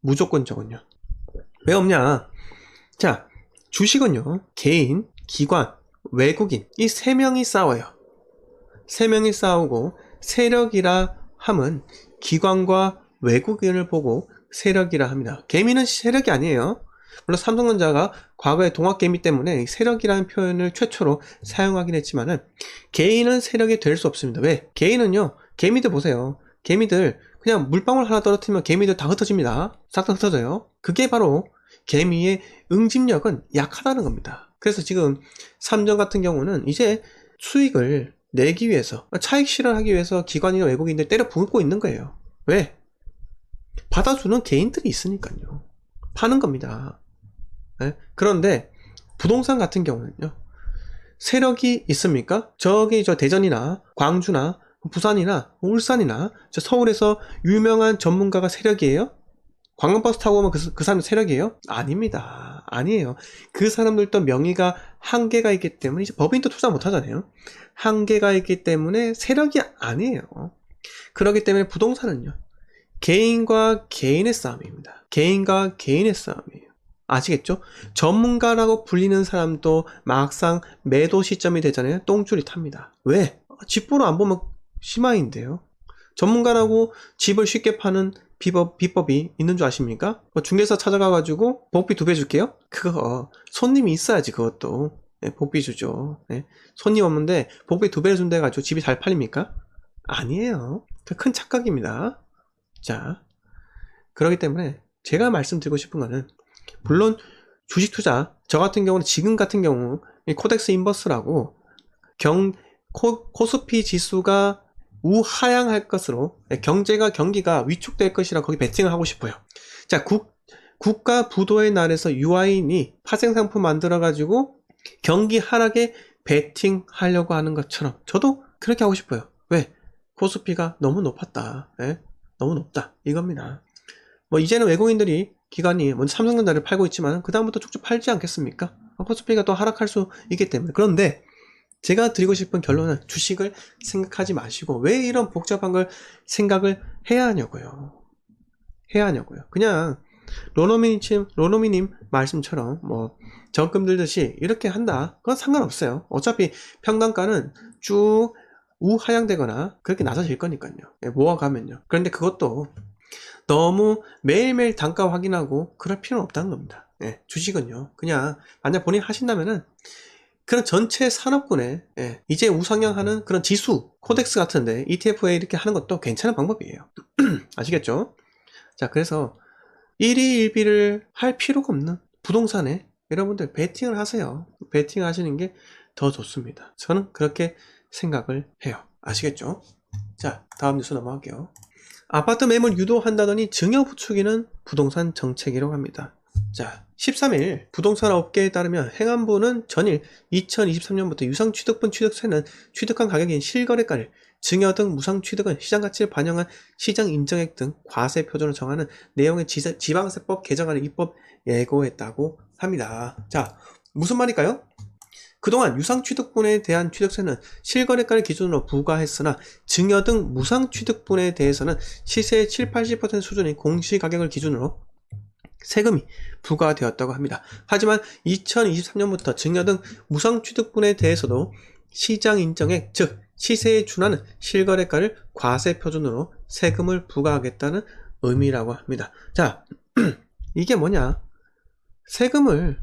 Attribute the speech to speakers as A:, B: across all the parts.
A: 무조건적은요. 왜 없냐? 자, 주식은요, 개인, 기관, 외국인, 이 세 명이 싸워요. 세 명이 싸우고, 세력이라 함은 기관과 외국인을 보고 세력이라 합니다. 개미는 세력이 아니에요. 물론 삼성전자가 과거에 동학개미 때문에 세력이라는 표현을 최초로 사용하긴 했지만은, 개인은 세력이 될 수 없습니다. 왜? 개인은요, 개미들 보세요. 개미들 그냥 물방울 하나 떨어뜨리면 개미들 다 흩어집니다. 싹 다 흩어져요. 그게 바로 개미의 응집력은 약하다는 겁니다. 그래서 지금 삼성 같은 경우는 이제 수익을 내기 위해서, 차익 실현하기 위해서 기관이나 외국인들 때려 붓고 있는 거예요. 왜? 받아주는 개인들이 있으니까요. 파는 겁니다. 네? 그런데 부동산 같은 경우는요, 세력이 있습니까? 저기 저 대전이나 광주나 부산이나 울산이나 저 서울에서 유명한 전문가가 세력이에요? 관광버스 타고 오면 그 사람 세력이에요? 아닙니다. 아니에요. 그 사람들도 명의가 한계가 있기 때문에 이제 법인도 투자 못 하잖아요. 한계가 있기 때문에 세력이 아니에요. 그렇기 때문에 부동산은요, 개인과 개인의 싸움입니다. 개인과 개인의 싸움이에요. 아시겠죠? 전문가라고 불리는 사람도 막상 매도 시점이 되잖아요. 똥줄이 탑니다. 왜? 집 보러 안 보면 심화인데요. 전문가라고 집을 쉽게 파는 비법이 있는 줄 아십니까? 중개사 찾아가가지고 복비 2배 줄게요? 그거 손님이 있어야지. 그것도 복비 주죠. 손님 없는데 복비 2배 준다 해가지고 집이 잘 팔립니까? 아니에요. 큰 착각입니다. 자, 그렇기 때문에 제가 말씀드리고 싶은 거는, 물론 주식 투자, 저 같은 경우는 지금 같은 경우 코덱스 인버스라고 코스피 지수가 우하향할 것으로, 경기가 위축될 것이라 거기 베팅을 하고 싶어요. 자, 국가 부도의 날에서 유아인이 파생상품 만들어가지고 경기 하락에 베팅하려고 하는 것처럼 저도 그렇게 하고 싶어요. 왜? 코스피가 너무 높았다. 너무 높다. 이겁니다. 이제는 외국인들이, 기관이 먼저 삼성전자를 팔고 있지만 그 다음부터 쭉쭉 팔지 않겠습니까? 코스피가 또 하락할 수 있기 때문에. 그런데 제가 드리고 싶은 결론은, 주식을 생각하지 마시고 왜 이런 복잡한 걸 생각을 해야 하냐고요. 그냥 로노미님 말씀처럼 적금 들듯이 이렇게 한다, 그건 상관없어요. 어차피 평단가는 쭉 우하향되거나 그렇게 낮아질 거니까요. 모아가면요. 그런데 그것도 너무 매일매일 단가 확인하고 그럴 필요는 없다는 겁니다. 주식은요, 그냥 만약 본인이 하신다면은 그런 전체 산업군에 이제 우상향하는 그런 지수, 코덱스 같은데 ETF에 이렇게 하는 것도 괜찮은 방법이에요. 아시겠죠? 자, 그래서 1위 1비를 할 필요가 없는 부동산에 여러분들 베팅을 하세요. 베팅 하시는 게 더 좋습니다. 저는 그렇게 생각을 해요. 아시겠죠? 자, 다음 뉴스 넘어갈게요. 아파트 매물 유도한다더니 증여 부추기는 부동산 정책이라고 합니다. 자, 13일 부동산 업계에 따르면 행안부는 전일 2023년부터 유상취득분 취득세는 취득한 가격인 실거래가를, 증여 등 무상취득은 시장가치를 반영한 시장인정액 등 과세 표준을 정하는 내용의 지방세법 개정안을 입법 예고했다고 합니다. 자, 무슨 말일까요? 그동안 유상취득분에 대한 취득세는 실거래가를 기준으로 부과했으나 증여 등 무상취득분에 대해서는 시세의 7~80% 수준의 공시가격을 기준으로 세금이 부과되었다고 합니다. 하지만 2023년부터 증여 등 무상취득분에 대해서도 시장인정액, 즉 시세에 준하는 실거래가를 과세 표준으로 세금을 부과하겠다는 의미라고 합니다. 자, 이게 뭐냐? 세금을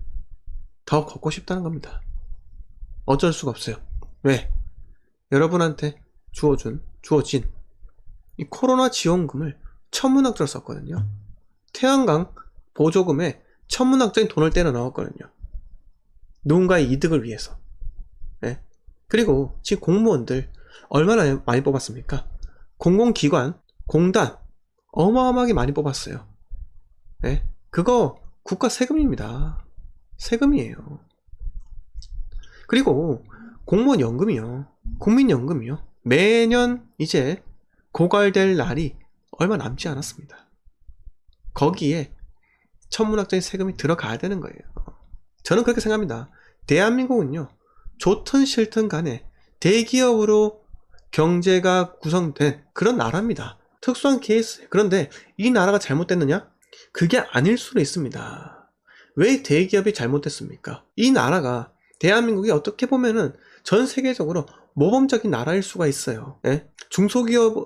A: 더 걷고 싶다는 겁니다. 어쩔 수가 없어요. 왜? 여러분한테 주어진 이 코로나 지원금을 천문학적으로 썼거든요. 태양광 보조금에 천문학적인 돈을 때려 넣었거든요. 누군가의 이득을 위해서. 그리고 지금 공무원들 얼마나 많이 뽑았습니까? 공공기관, 공단 어마어마하게 많이 뽑았어요. 그거 국가 세금입니다. 세금이에요. 그리고 공무원 연금이요, 국민연금이요, 매년 이제 고갈될 날이 얼마 남지 않았습니다. 거기에 천문학적인 세금이 들어가야 되는 거예요. 저는 그렇게 생각합니다. 대한민국은요, 좋든 싫든 간에 대기업으로 경제가 구성된 그런 나라입니다. 특수한 케이스. 그런데 이 나라가 잘못됐느냐? 그게 아닐 수도 있습니다. 왜 대기업이 잘못됐습니까? 이 나라가 대한민국이 어떻게 보면은 전 세계적으로 모범적인 나라일 수가 있어요. 예?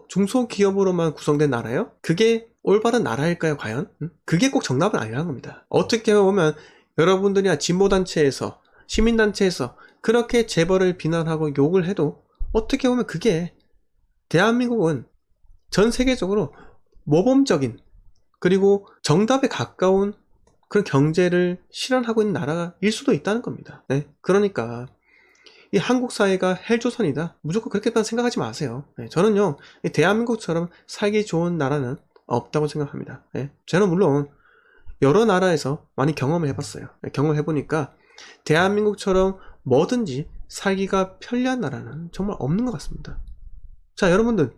A: 중소기업으로만 구성된 나라요? 그게 올바른 나라일까요, 과연? 그게 꼭 정답은 아니라는 겁니다. 어떻게 보면 여러분들이나 진보단체에서, 시민단체에서 그렇게 재벌을 비난하고 욕을 해도 어떻게 보면 그게 대한민국은 전 세계적으로 모범적인 그리고 정답에 가까운 그런 경제를 실현하고 있는 나라일 수도 있다는 겁니다. 네? 그러니까 이 한국 사회가 헬조선이다 무조건 그렇게만 생각하지 마세요. 네, 저는요 대한민국처럼 살기 좋은 나라는 없다고 생각합니다. 네, 저는 물론 여러 나라에서 많이 경험을 해봤어요. 네, 경험을 해보니까 대한민국처럼 뭐든지 살기가 편리한 나라는 정말 없는 것 같습니다. 자, 여러분들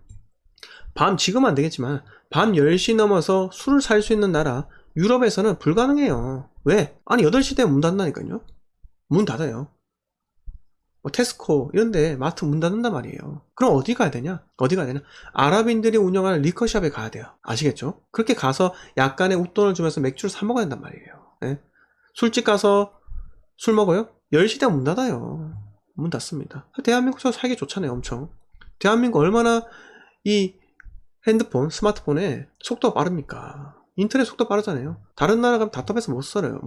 A: 지금은 안 되겠지만 밤 10시 넘어서 술을 살 수 있는 나라 유럽에서는 불가능해요. 왜? 아니 8시 되면 문 닫는다니까요. 문 닫아요. 뭐 테스코 이런데 마트 문 닫는단 말이에요. 그럼 어디 가야 되냐? 아랍인들이 운영하는 리커샵에 가야 돼요. 아시겠죠? 그렇게 가서 약간의 웃돈을 주면서 맥주를 사 먹어야 된단 말이에요. 네? 술집 가서 술 먹어요? 10시 되면 문 닫아요. 문 닫습니다. 대한민국처럼 살기 좋잖아요. 엄청. 대한민국 얼마나 이 핸드폰, 스마트폰에 속도가 빠릅니까? 인터넷 속도 빠르잖아요. 다른 나라 가면 답답해서 못 사요.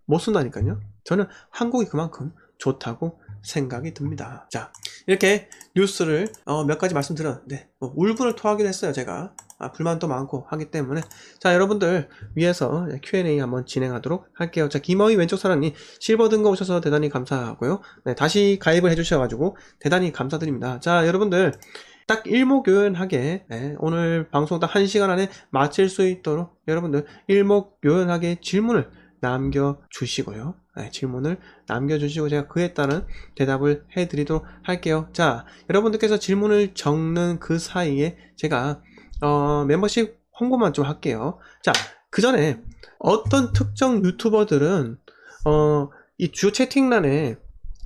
A: 못 쓴다니까요. 저는 한국이 그만큼 좋다고 생각이 듭니다. 자, 이렇게 뉴스를 몇 가지 말씀드렸는데 울분을 토하기도 했어요. 제가 불만도 많고 하기 때문에. 자, 여러분들 위해서 Q&A 한번 진행하도록 할게요. 자, 김어희 왼쪽 사랑님 실버 등급 오셔서 대단히 감사하고요. 네, 다시 가입을 해주셔가지고 대단히 감사드립니다. 자, 여러분들 딱 일목요연하게 오늘 방송 딱 1시간 안에 마칠 수 있도록 여러분들 일목요연하게 질문을 남겨주시고요. 질문을 남겨주시고 제가 그에 따른 대답을 해드리도록 할게요. 자, 여러분들께서 질문을 적는 그 사이에 제가 멤버십 홍보만 좀 할게요. 자, 그 전에 어떤 특정 유튜버들은 이 주요 채팅란에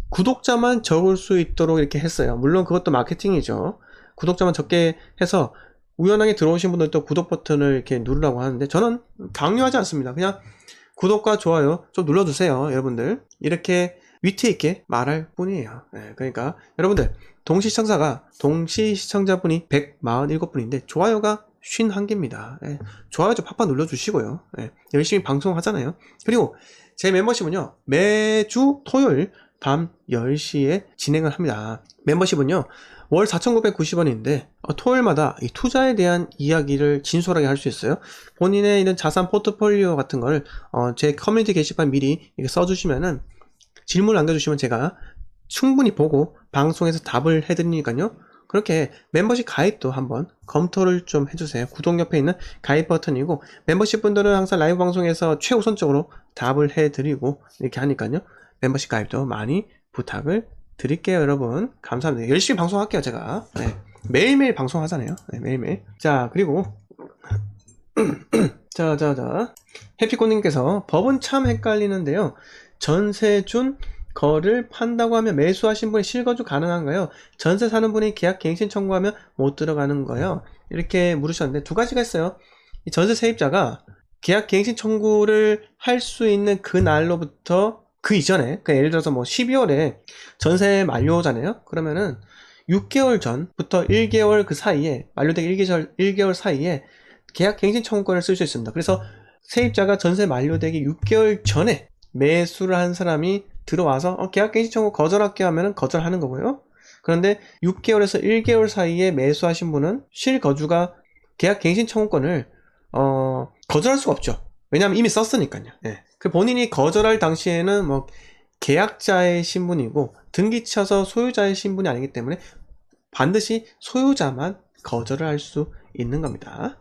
A: 구독자만 적을 수 있도록 이렇게 했어요. 물론 그것도 마케팅이죠. 구독자만 적게 해서 우연하게 들어오신 분들도 구독 버튼을 이렇게 누르라고 하는데 저는 강요하지 않습니다. 그냥 구독과 좋아요 좀 눌러주세요. 여러분들 이렇게 위트 있게 말할 뿐이에요. 그러니까 여러분들 동시 시청자분이 147분인데 좋아요가 51개입니다. 좋아요 좀 팍팍 눌러주시고요. 열심히 방송하잖아요. 그리고 제 멤버십은요 매주 토요일 밤 10시에 진행을 합니다. 멤버십은요 월 4,990원인데 토요일마다 이 투자에 대한 이야기를 진솔하게 할 수 있어요. 본인의 이런 자산 포트폴리오 같은 걸 제 커뮤니티 게시판 미리 이렇게 써주시면은 질문을 남겨주시면 제가 충분히 보고 방송에서 답을 해드리니까요. 그렇게 멤버십 가입도 한번 검토를 좀 해주세요. 구독 옆에 있는 가입 버튼이고 멤버십 분들은 항상 라이브 방송에서 최우선적으로 답을 해드리고 이렇게 하니까요. 멤버십 가입도 많이 부탁을 드릴게요. 여러분 감사합니다. 열심히 방송할게요. 제가 매일매일 방송하잖아요. 매일매일. 자, 그리고 자 해피코님께서 법은 참 헷갈리는데요. 전세준 거를 판다고 하면 매수하신 분이 실거주 가능한가요? 전세 사는 분이 계약 갱신 청구하면 못 들어가는 거예요. 이렇게 물으셨는데 두 가지가 있어요. 이 전세 세입자가 계약 갱신 청구를 할 수 있는 그 날로부터 그 이전에, 예를 들어서 뭐 12월에 전세 만료잖아요. 그러면은 6개월 전부터 1개월 그 사이에, 만료되기 1개월 사이에 계약 갱신 청구권을 쓸 수 있습니다. 그래서 세입자가 전세 만료되기 6개월 전에 매수를 한 사람이 들어와서 계약 갱신 청구 거절할게 하면은 거절하는 거고요. 그런데 6개월에서 1개월 사이에 매수하신 분은 실거주가 계약 갱신 청구권을 거절할 수가 없죠. 왜냐하면 이미 썼으니까요. 그 본인이 거절할 당시에는 뭐 계약자의 신분이고 등기쳐서 소유자의 신분이 아니기 때문에 반드시 소유자만 거절을 할 수 있는 겁니다.